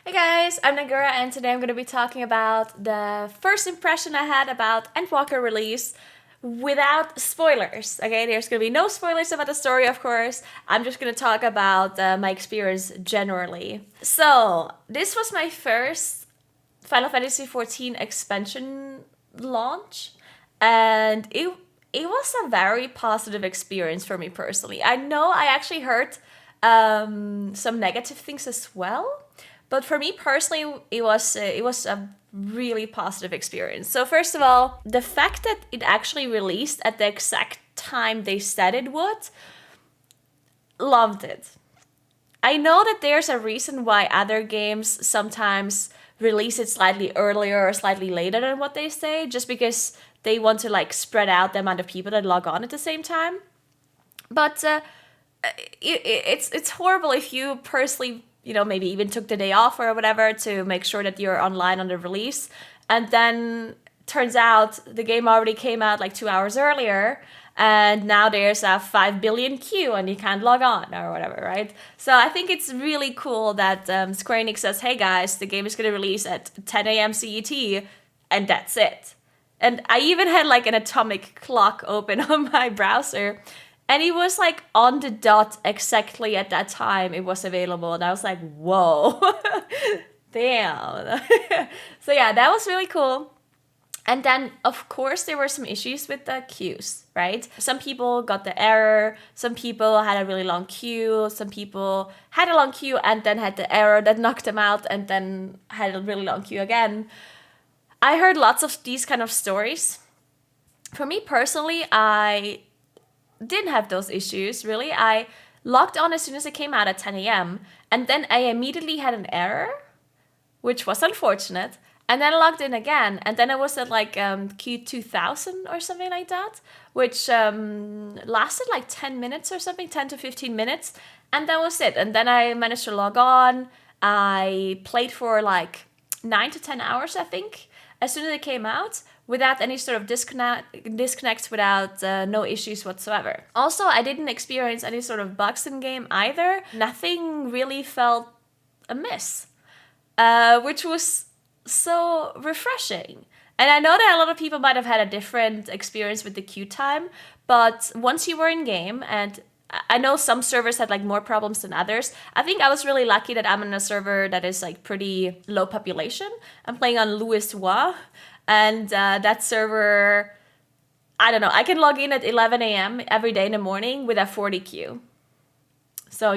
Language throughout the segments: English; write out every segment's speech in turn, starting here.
Hey guys, I'm Naguura and today I'm going to be talking about the first impression I had about Endwalker release without spoilers. Okay, there's going to be no spoilers about the story, of course. I'm just going to talk about my experience generally. So, this was my first Final Fantasy XIV expansion launch, and it was a very positive experience for me personally. I know I actually heard some negative things as well, but for me personally, it was a really positive experience. So first of all, the fact that it actually released at the exact time they said it would, loved it. I know that there's a reason why other games sometimes release it slightly earlier or slightly later than what they say, just because they want to like spread out the amount of people that log on at the same time. But it's horrible if you personally, maybe even took the day off or whatever to make sure that you're online on the release, and then turns out the game already came out like 2 hours earlier, and now there's a 5 billion queue and you can't log on or whatever, right? So I think it's really cool that Square Enix says, hey guys, the game is going to release at 10 a.m. CET, and that's it. And I even had like an atomic clock open on my browser, and it was like on the dot exactly at that time it was available. And I was like, whoa, damn. So yeah, that was really cool. And then, of course, there were some issues with the queues, right? Some people got the error. Some people had a really long queue. Some people had a long queue and then had the error that knocked them out and then had a really long queue again. I heard lots of these kind of stories. For me personally, I didn't have those issues, really. I logged on as soon as it came out at 10 a.m. and then I immediately had an error, which was unfortunate. And then I logged in again, and then I was at like Q2000 or something like that, which lasted like 10 minutes or something, 10 to 15 minutes. And that was it. And then I managed to log on. I played for like 9 to 10 hours, I think, as soon as it came out, without any sort of disconnects, without no issues whatsoever. Also, I didn't experience any sort of bugs in game either. Nothing really felt amiss, which was so refreshing. And I know that a lot of people might have had a different experience with the queue time, but once you were in game, and I know some servers had like more problems than others. I think I was really lucky that I'm on a server that is like pretty low population. I'm playing on Louis Wa, and that server, I don't know, I can log in at 11 a.m. every day in the morning with a 40 queue. So,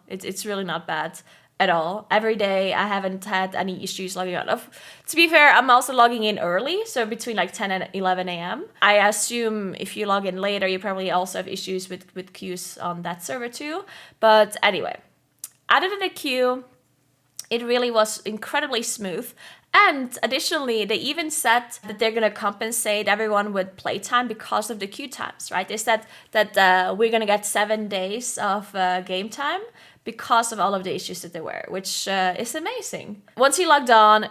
it's really not bad at all. Every day I haven't had any issues logging on. To be fair, I'm also logging in early, so between like 10 and 11 a.m. I assume if you log in later, you probably also have issues with queues on that server too. But anyway, other than the queue, it really was incredibly smooth. And additionally, they even said that they're going to compensate everyone with playtime because of the queue times, right? They said that we're going to get 7 days of game time because of all of the issues that there were, which is amazing. Once you logged on,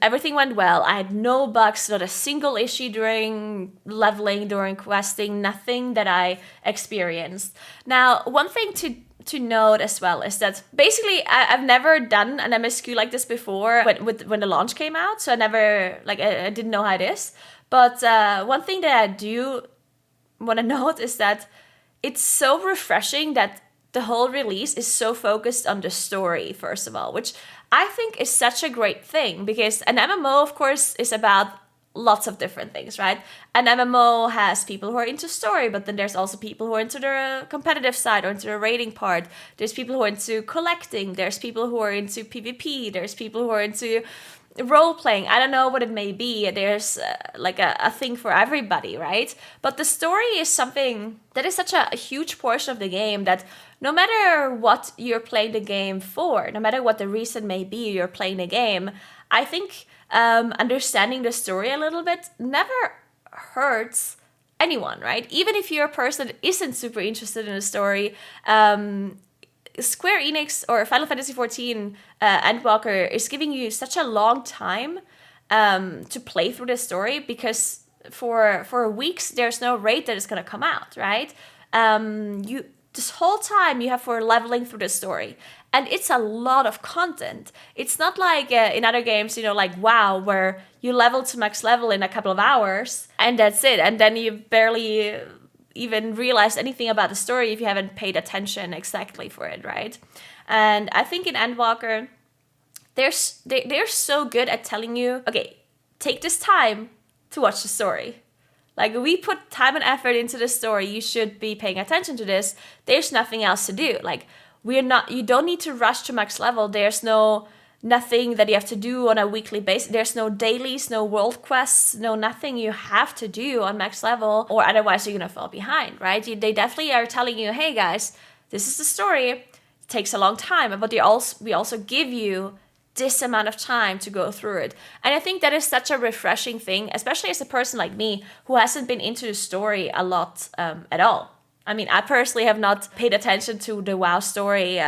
everything went well. I had no bugs, not a single issue during leveling, during questing, nothing that I experienced. Now, one thing to note as well is that basically I've never done an MSQ like this before when the launch came out, so I didn't know how it is. But one thing that I do want to note is that it's so refreshing that the whole release is so focused on the story, first of all, which I think is such a great thing, because an MMO, of course, is about lots of different things, right? An MMO has people who are into story, but then there's also people who are into the competitive side or into the raiding part. There's people who are into collecting. There's people who are into PvP. There's people who are into role playing. I don't know what it may be. There's like a thing for everybody, right? But the story is something that is such a huge portion of the game that no matter what you're playing the game for, no matter what the reason may be you're playing the game, I think understanding the story a little bit never hurts anyone, right? Even if you're a person that isn't super interested in the story, Square Enix or Final Fantasy XIV Endwalker is giving you such a long time to play through the story, because for weeks there's no raid that is going to come out, right? This whole time you have for leveling through the story. And it's a lot of content. It's not like in other games, like WoW, where you level to max level in a couple of hours and that's it. And then you barely even realize anything about the story if you haven't paid attention exactly for it, right? And I think in Endwalker, they're so good at telling you, okay, take this time to watch the story. Like, we put time and effort into the story. You should be paying attention to this. There's nothing else to do. Like, you don't need to rush to max level. There's nothing that you have to do on a weekly basis. There's no dailies, no world quests, nothing you have to do on max level, or otherwise you're gonna fall behind, right? They definitely are telling you, hey guys, this is the story. It takes a long time, but we also give you this amount of time to go through it. And I think that is such a refreshing thing, especially as a person like me who hasn't been into the story a lot at all. I mean, I personally have not paid attention to the WoW story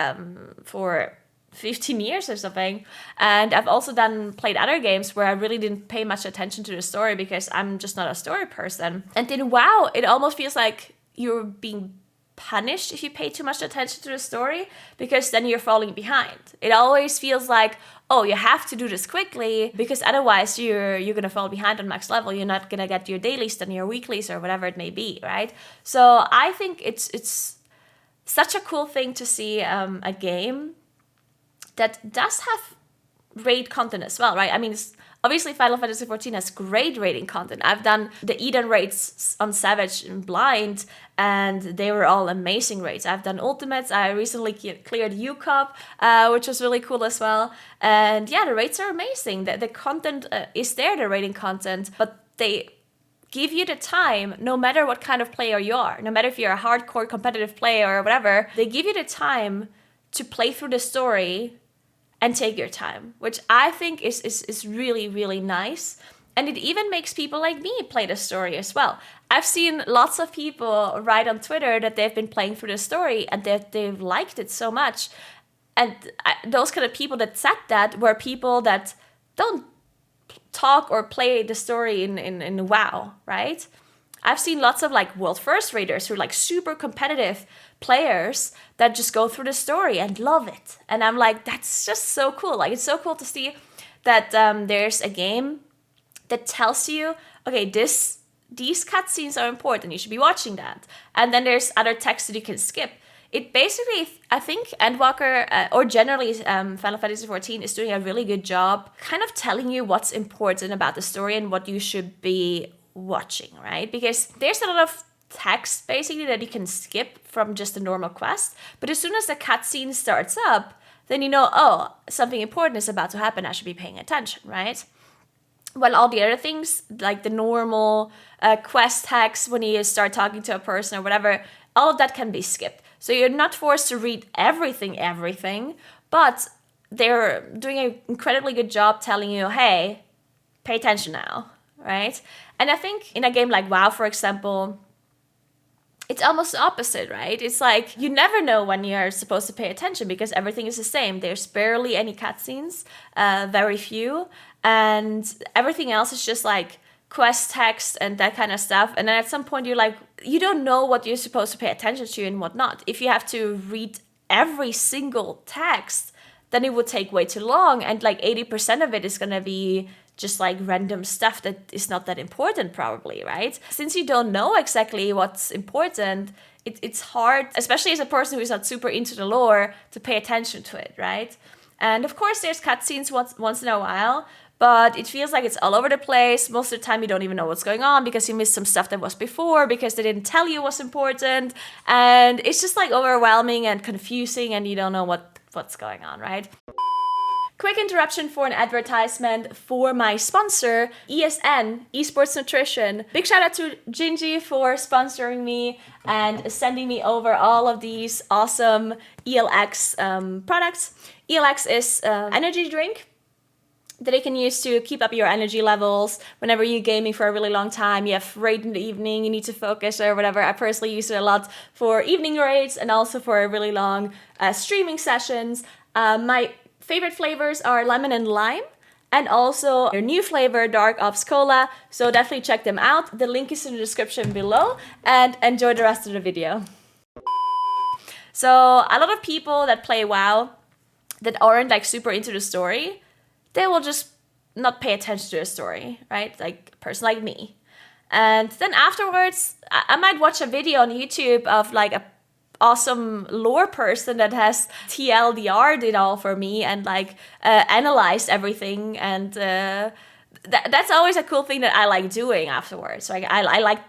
for 15 years or something. And I've also played other games where I really didn't pay much attention to the story because I'm just not a story person. And in WoW, it almost feels like you're being punished if you pay too much attention to the story, because then you're falling behind. It always feels like, oh, you have to do this quickly because otherwise you're gonna fall behind on max level. You're not gonna get your dailies and your weeklies or whatever it may be, right? So I think it's such a cool thing to see a game that does have raid content as well, right? I mean, obviously Final Fantasy XIV has great raiding content. I've done the Eden raids on Savage and Blind, and they were all amazing raids. I've done Ultimates. I recently cleared UCOP, which was really cool as well. And yeah, the raids are amazing. The content is there, the raiding content, but they give you the time, no matter what kind of player you are, no matter if you're a hardcore competitive player or whatever, they give you the time to play through the story and take your time, which I think is really, really nice. And it even makes people like me play the story as well. I've seen lots of people write on Twitter that they've been playing through the story and that they've liked it so much. And those kind of people that said that were people that don't talk or play the story in WoW, right? I've seen lots of like world first raiders who are like super competitive players that just go through the story and love it. And I'm like, that's just so cool. Like, it's so cool to see that there's a game that tells you, okay, these cutscenes are important. You should be watching that. And then there's other text that you can skip. It basically, I think Endwalker, or generally Final Fantasy XIV, is doing a really good job kind of telling you what's important about the story and what you should be watching, right? Because there's a lot of text basically that you can skip from just a normal quest, but as soon as the cutscene starts up, then you know, oh, something important is about to happen, I should be paying attention, right? Well, all the other things, like the normal quest text when you start talking to a person or whatever, all of that can be skipped. So you're not forced to read everything, but they're doing an incredibly good job telling you, hey, pay attention now, right? And I think in a game like WoW, for example, it's almost the opposite, right? It's like you never know when you're supposed to pay attention because everything is the same. There's barely any cutscenes, very few, and everything else is just like quest text and that kind of stuff. And then at some point you're like, you don't know what you're supposed to pay attention to and what not. If you have to read every single text, then it would take way too long, and like 80% of it is gonna be just like random stuff that is not that important probably, right? Since you don't know exactly what's important, it's hard, especially as a person who's not super into the lore, to pay attention to it, right? And of course there's cutscenes once in a while, but it feels like it's all over the place. Most of the time you don't even know what's going on because you missed some stuff that was before because they didn't tell you what's important. And it's just like overwhelming and confusing and you don't know what's going on, right? Quick interruption for an advertisement for my sponsor, ESN, Esports Nutrition. Big shout out to Gingy for sponsoring me and sending me over all of these awesome ELX products. ELX is an energy drink that you can use to keep up your energy levels whenever you're gaming for a really long time. You have raid in the evening, you need to focus or whatever. I personally use it a lot for evening raids and also for really long streaming sessions. My favorite flavors are lemon and lime, and also their new flavor, Dark Ops Cola. So definitely check them out. The link is in the description below, and enjoy the rest of the video. So a lot of people that play WoW that aren't like super into the story, they will just not pay attention to the story, right? Like a person like me. And then afterwards, I might watch a video on YouTube of like a awesome lore person that has TLDR'd it all for me and like analyzed everything. And that's always a cool thing that I like doing afterwards. Like I like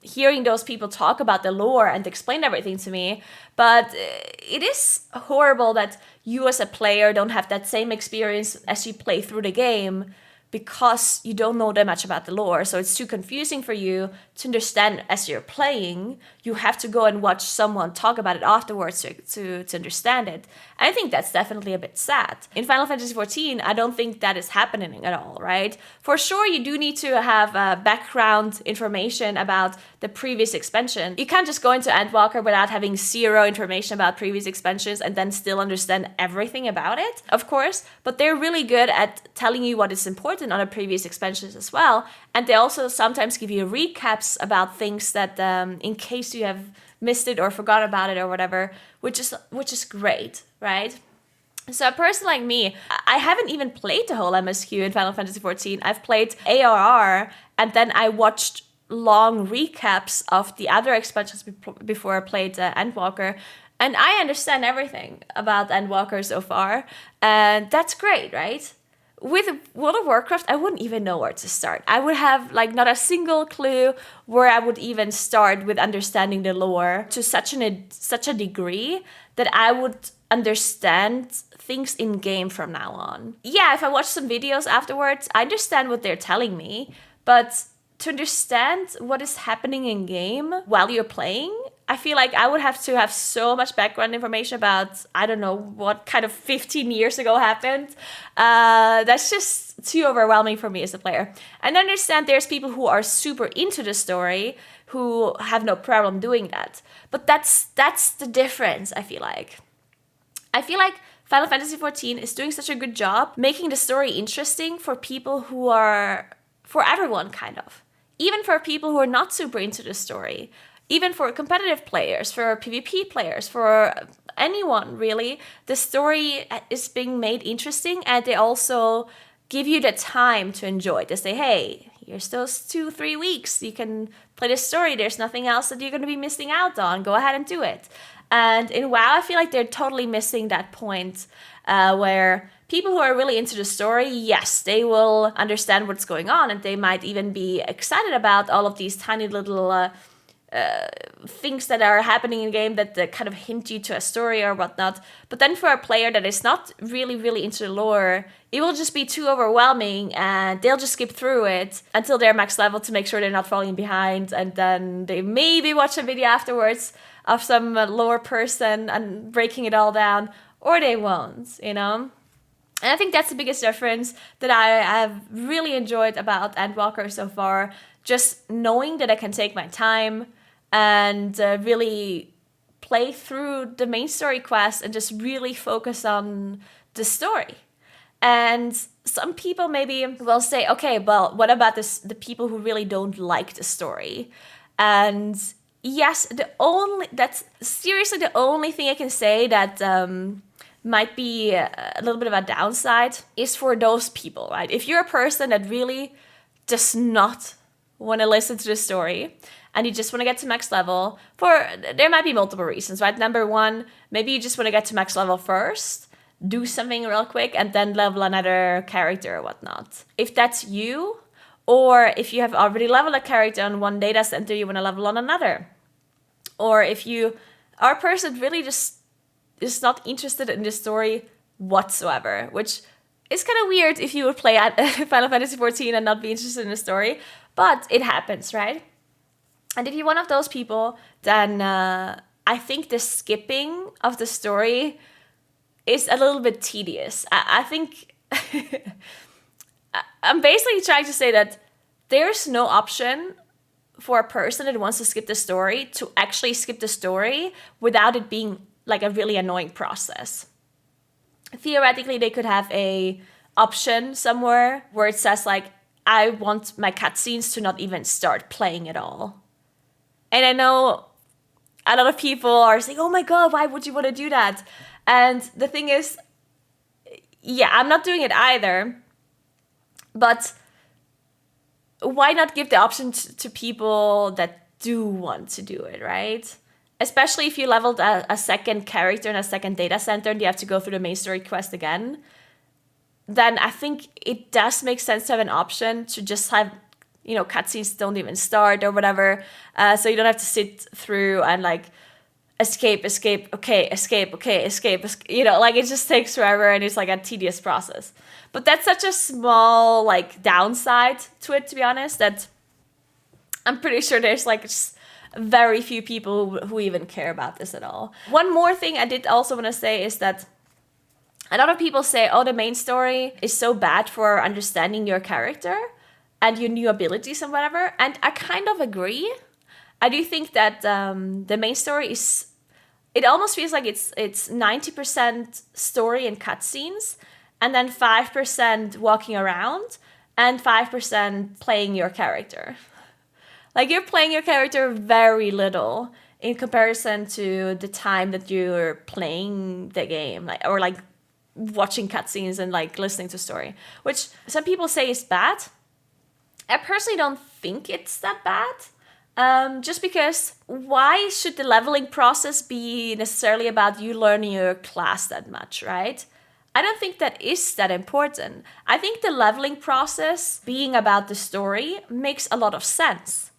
hearing those people talk about the lore and explain everything to me. But it is horrible that you as a player don't have that same experience as you play through the game, because you don't know that much about the lore. So it's too confusing for you to understand as you're playing. You have to go and watch someone talk about it afterwards to understand it. And I think that's definitely a bit sad. In Final Fantasy XIV, I don't think that is happening at all, right? For sure, you do need to have background information about the previous expansion. You can't just go into Endwalker without having zero information about previous expansions and then still understand everything about it, of course. But they're really good at telling you what is important on the previous expansions as well. And they also sometimes give you recaps about things that in case you have missed it or forgot about it or whatever, which is great, right? So a person like me, I haven't even played the whole MSQ in Final Fantasy XIV. I've played ARR, and then I watched long recaps of the other expansions before I played Endwalker. And I understand everything about Endwalker so far. And that's great, right? With World of Warcraft, I wouldn't even know where to start. I would have like not a single clue where I would even start with understanding the lore to such a degree that I would understand things in game from now on. Yeah, if I watch some videos afterwards, I understand what they're telling me, but to understand what is happening in game while you're playing, I feel like I would have to have so much background information about, I don't know, what kind of 15 years ago happened. That's just too overwhelming for me as a player. And I understand there's people who are super into the story who have no problem doing that. But that's the difference, I feel like. I feel like Final Fantasy XIV is doing such a good job making the story interesting for people who are, for everyone, kind of. Even for people who are not super into the story. Even for competitive players, for PvP players, for anyone, really. The story is being made interesting, and they also give you the time to enjoy it. They say, hey, here's those 2-3 weeks. You can play the story. There's nothing else that you're going to be missing out on. Go ahead and do it. And in WoW, I feel like they're totally missing that point where people who are really into the story, yes, they will understand what's going on, and they might even be excited about all of these tiny little things that are happening in the game that kind of hint you to a story or whatnot. But then for a player that is not really, really into the lore, it will just be too overwhelming, and they'll just skip through it until they're max level to make sure they're not falling behind, and then they maybe watch a video afterwards of some lore person and breaking it all down, or they won't, you know? And I think that's the biggest difference that I have really enjoyed about Endwalker so far. Just knowing that I can take my time and really play through the main story quest and just really focus on the story. And some people maybe will say, okay, well, what about the people who really don't like the story? And yes, that's seriously the only thing I can say that might be a little bit of a downside is for those people, right? If you're a person that really does not want to listen to the story and you just want to get to max level, there might be multiple reasons, right? Number one, maybe you just want to get to max level first, do something real quick, and then level another character or whatnot. If that's you, or if you have already leveled a character on one data center, you want to level on another. Or if you are a person really just is not interested in the story whatsoever, which is kind of weird if you would play at Final Fantasy XIV and not be interested in the story, but it happens, right? And if you're one of those people, then I think the skipping of the story is a little bit tedious. I think I'm basically trying to say that there's no option for a person that wants to skip the story to actually skip the story without it being like a really annoying process. Theoretically, they could have a option somewhere where it says like, I want my cutscenes to not even start playing at all. And I know a lot of people are saying, oh my god, why would you want to do that? And the thing is, yeah, I'm not doing it either. But why not give the option to people that do want to do it, right? Especially if you leveled a second character in a second data center and you have to go through the main story quest again, then I think it does make sense to have an option to just have, you know, cutscenes don't even start or whatever. So you don't have to sit through and like escape, okay, escape. You know, like it just takes forever and it's like a tedious process. But that's such a small like downside to it, to be honest, that I'm pretty sure there's like just very few people who even care about this at all. One more thing I did also want to say is that a lot of people say, oh, the main story is so bad for understanding your character and your new abilities and whatever. And I kind of agree. I do think that the main story is, it almost feels like it's 90% story and cutscenes, and then 5% walking around, and 5% playing your character. Like, you're playing your character very little in comparison to the time that you're playing the game, like, or like watching cutscenes and like listening to story, which some people say is bad. I personally don't think it's that bad. Just because why should the leveling process be necessarily about you learning your class that much, right? I don't think that is that important. I think the leveling process being about the story makes a lot of sense.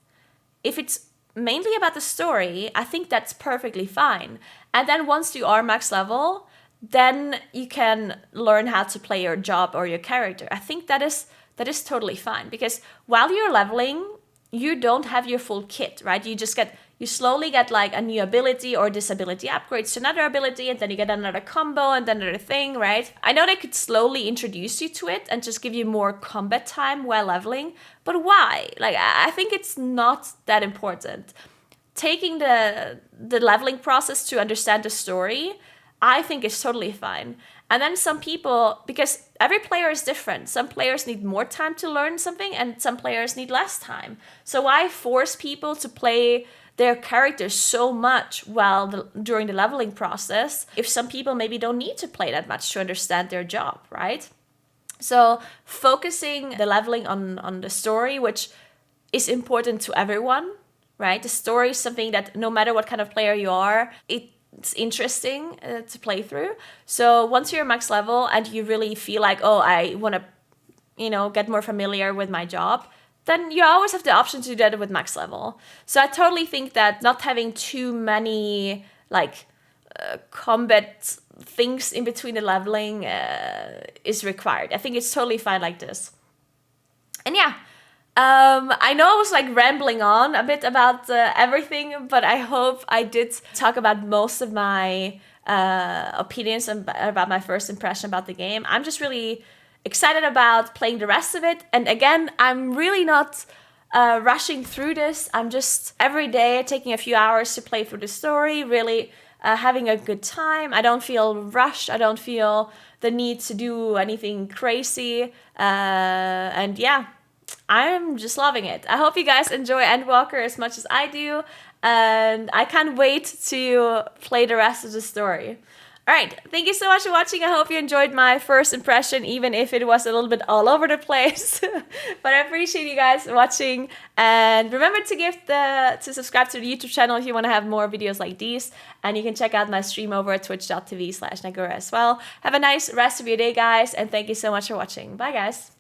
If it's mainly about the story, I think that's perfectly fine. And then once you are max level, then you can learn how to play your job or your character. I think that is totally fine, because while you're leveling, you don't have your full kit, right? You slowly get like a new ability or disability upgrades to another ability, and then you get another combo and then another thing, right? I know they could slowly introduce you to it and just give you more combat time while leveling, but why? Like, I think it's not that important. Taking the leveling process to understand the story, I think is totally fine. And then some people, because every player is different. Some players need more time to learn something and some players need less time. So why force people to play their characters so much during the leveling process if some people maybe don't need to play that much to understand their job, right? So focusing the leveling on the story, which is important to everyone, right? The story is something that no matter what kind of player you are, it's interesting to play through. So once you're max level and you really feel like, oh, I want to, get more familiar with my job, then you always have the option to do that with max level. So I totally think that not having too many combat things in between the leveling is required. I think it's totally fine like this. And yeah, I know I was like rambling on a bit about everything, but I hope I did talk about most of my opinions about my first impression about the game. I'm just really excited about playing the rest of it. And again, I'm really not rushing through this. I'm just every day taking a few hours to play through the story, really having a good time. I don't feel rushed. I don't feel the need to do anything crazy. And yeah, I'm just loving it. I hope you guys enjoy Endwalker as much as I do, and I can't wait to play the rest of the story. Alright, thank you so much for watching. I hope you enjoyed my first impression, even if it was a little bit all over the place. But I appreciate you guys watching, and remember to subscribe to the YouTube channel if you want to have more videos like these, and you can check out my stream over at twitch.tv/Naguura as well. Have a nice rest of your day, guys, and thank you so much for watching. Bye, guys.